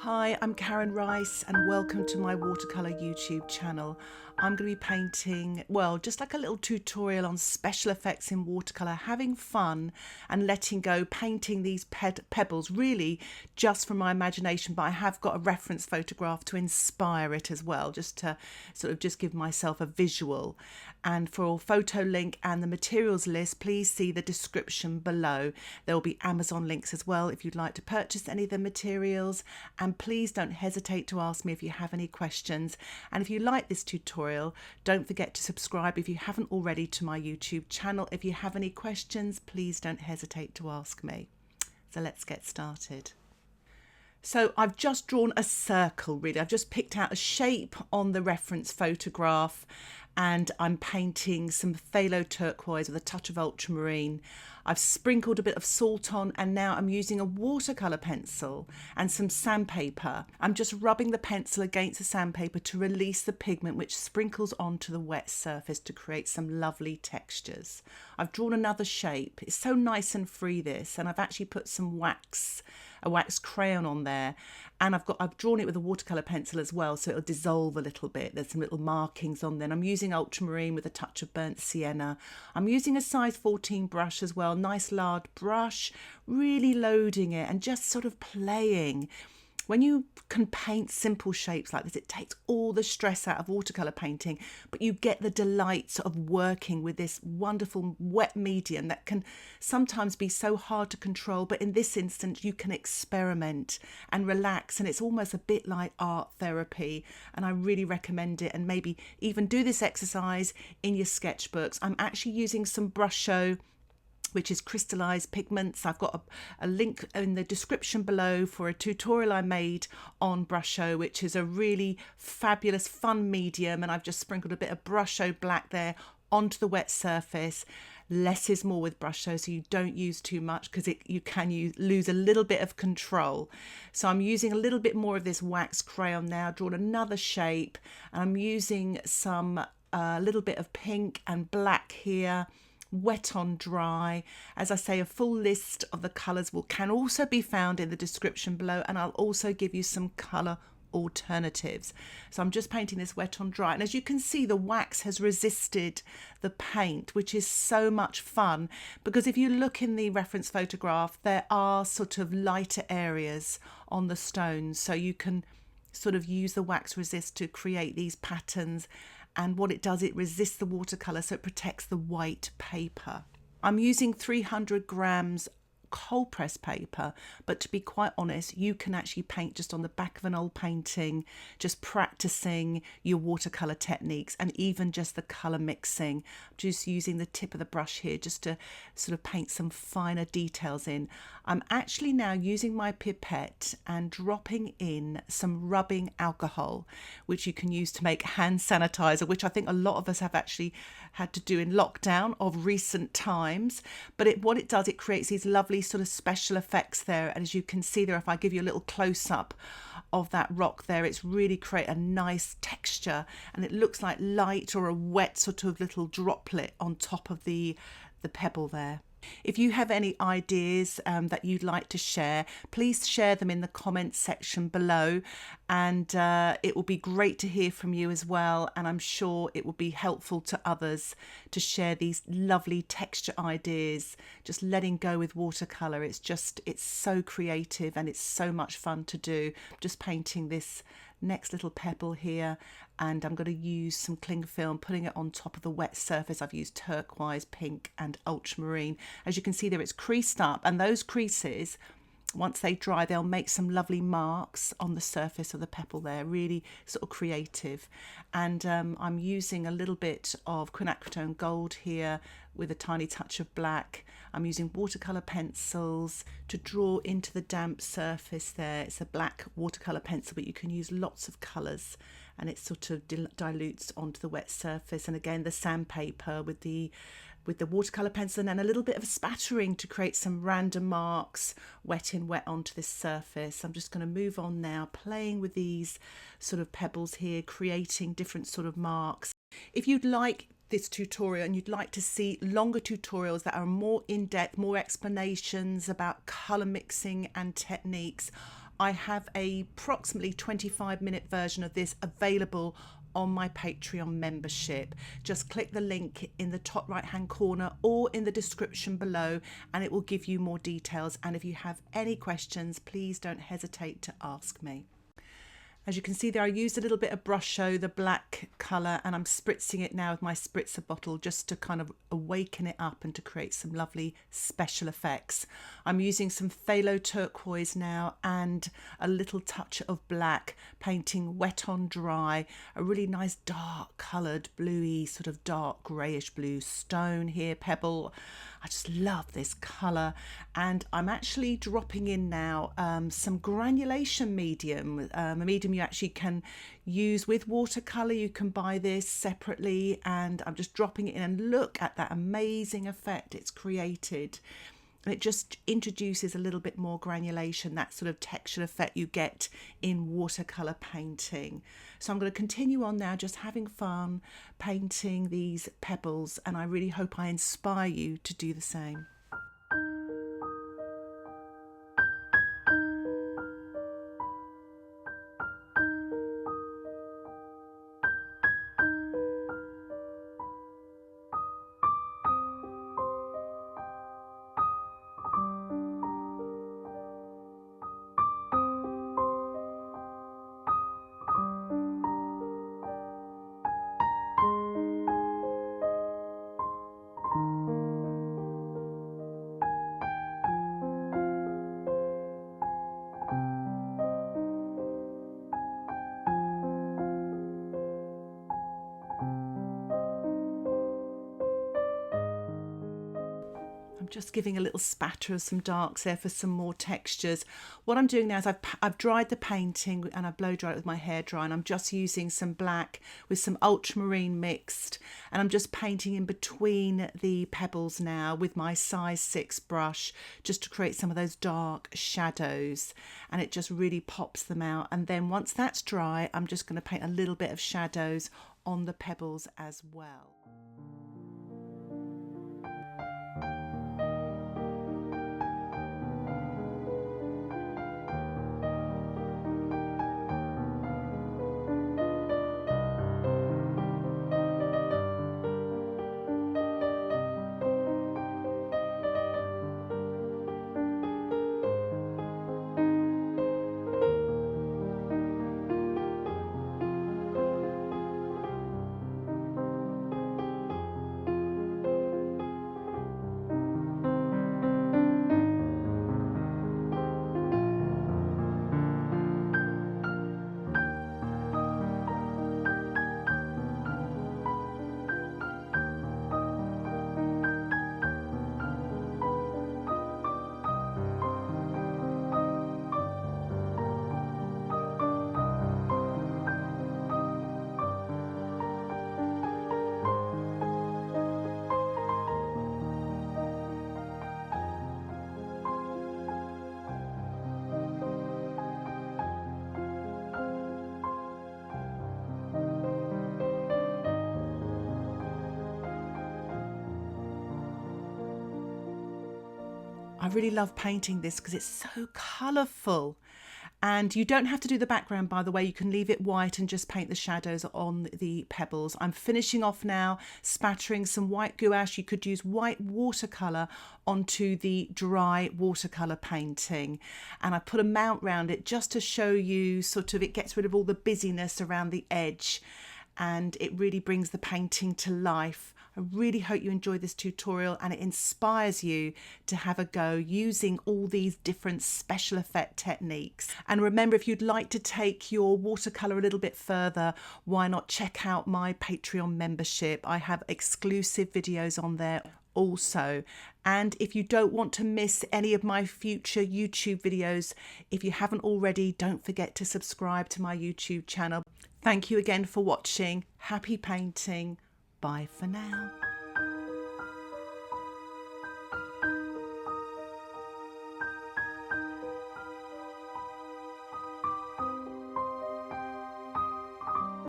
Hi, I'm Karen Rice and welcome to my watercolour YouTube channel. I'm going to be painting, well, just like a little tutorial on special effects in watercolour, having fun and letting go, painting these pebbles really just from my imagination, but I have got a reference photograph to inspire it as well, just to sort of just give myself a visual. And for a photo link and the materials list, please see the description below. There will be Amazon links as well if you'd like to purchase any of the materials. And please don't hesitate to ask me if you have any questions. And if you like this tutorial, don't forget to subscribe if you haven't already to my YouTube channel. If you have any questions, please don't hesitate to ask me. So let's get started. So I've just drawn a circle, really. I've just picked out a shape on the reference photograph and I'm painting some Phthalo turquoise with a touch of ultramarine. I've sprinkled a bit of salt on and now I'm using a watercolour pencil and some sandpaper. I'm just rubbing the pencil against the sandpaper to release the pigment which sprinkles onto the wet surface to create some lovely textures. I've drawn another shape. It's so nice and free, this, and I've actually put some a wax crayon on there, and I've drawn it with a watercolour pencil as well, so it'll dissolve a little bit. There's some little markings on there. And I'm using ultramarine with a touch of burnt sienna. I'm using a size 14 brush as well, nice large brush, really loading it and just sort of playing. When you can paint simple shapes like this, it takes all the stress out of watercolour painting, but you get the delights of working with this wonderful wet medium that can sometimes be so hard to control. But in this instance, you can experiment and relax, and it's almost a bit like art therapy. And I really recommend it. And maybe even do this exercise in your sketchbooks. I'm actually using some Brusho, which is crystallized pigments. I've got a link in the description below for a tutorial I made on Brusho, which is a really fabulous, fun medium. And I've just sprinkled a bit of Brusho black there onto the wet surface. Less is more with Brusho, so you don't use too much because you can lose a little bit of control. So I'm using a little bit more of this wax crayon now, drawn another shape, and I'm using some little bit of pink and black here. Wet on dry. As I say, a full list of the colours can also be found in the description below, and I'll also give you some colour alternatives. So I'm just painting this wet on dry, and as you can see, the wax has resisted the paint, which is so much fun, because if you look in the reference photograph, there are sort of lighter areas on the stones, so you can sort of use the wax resist to create these patterns. And what it does, it resists the watercolour, so it protects the white paper. I'm using 300 grams cold press paper, but to be quite honest, you can actually paint just on the back of an old painting, just practicing your watercolour techniques and even just the colour mixing. I'm just using the tip of the brush here just to sort of paint some finer details in. I'm actually now using my pipette and dropping in some rubbing alcohol, which you can use to make hand sanitizer, which I think a lot of us have actually had to do in lockdown of recent times. But what it does, it creates these lovely sort of special effects there. And as you can see there, if I give you a little close up of that rock there, it's really create a nice texture, and it looks like light or a wet sort of little droplet on top of the pebble there. If you have any ideas that you'd like to share, please share them in the comments section below, and it will be great to hear from you as well, and I'm sure it will be helpful to others to share these lovely texture ideas. Just letting go with watercolour, it's so creative and it's so much fun to do. Just painting this next little pebble here, and I'm going to use some cling film, putting it on top of the wet surface. I've used turquoise, pink and ultramarine. As you can see there, it's creased up, and those creases, once they dry, they'll make some lovely marks on the surface of the pebble there, really sort of creative. And I'm using a little bit of Quinacridone gold here with a tiny touch of black. I'm using watercolour pencils to draw into the damp surface there. It's a black watercolour pencil, but you can use lots of colours, and it sort of dilutes onto the wet surface. And again, the sandpaper with the watercolour pencil, and a little bit of a spattering to create some random marks, wet onto this surface. I'm just going to move on now, playing with these sort of pebbles here, creating different sort of marks. If you'd like this tutorial and you'd like to see longer tutorials that are more in-depth, more explanations about colour mixing and techniques, I have a approximately 25-minute version of this available on my Patreon membership. Just click the link in the top right hand corner or in the description below and it will give you more details. And if you have any questions, please don't hesitate to ask me. As you can see there, I used a little bit of Brusho, the black colour, and I'm spritzing it now with my Spritzer bottle just to kind of awaken it up and to create some lovely special effects. I'm using some Phthalo turquoise now and a little touch of black, painting wet on dry, a really nice dark coloured bluey, sort of dark greyish blue stone here, pebble. I just love this colour, and I'm actually dropping in now some granulation medium, a medium you actually can use with watercolour. You can buy this separately, and I'm just dropping it in, and look at that amazing effect it's created. And it just introduces a little bit more granulation, that sort of texture effect you get in watercolour painting. So I'm going to continue on now, just having fun painting these pebbles, and I really hope I inspire you to do the same. I'm just giving a little spatter of some darks there for some more textures. What I'm doing now is I've dried the painting and I've blow dried it with my hairdryer, and I'm just using some black with some ultramarine mixed, and I'm just painting in between the pebbles now with my size 6 brush just to create some of those dark shadows, and it just really pops them out. And then once that's dry, I'm just going to paint a little bit of shadows on the pebbles as well. I really love painting this because it's so colourful. And you don't have to do the background, by the way. You can leave it white and just paint the shadows on the pebbles. I'm finishing off now, spattering some white gouache. You could use white watercolour onto the dry watercolour painting. And I put a mount round it just to show you sort of, it gets rid of all the busyness around the edge, and it really brings the painting to life. I really hope you enjoyed this tutorial and it inspires you to have a go using all these different special effect techniques. And remember, if you'd like to take your watercolour a little bit further, why not check out my Patreon membership? I have exclusive videos on there also. And if you don't want to miss any of my future YouTube videos, if you haven't already, don't forget to subscribe to my YouTube channel. Thank you again for watching. Happy painting. Bye for now.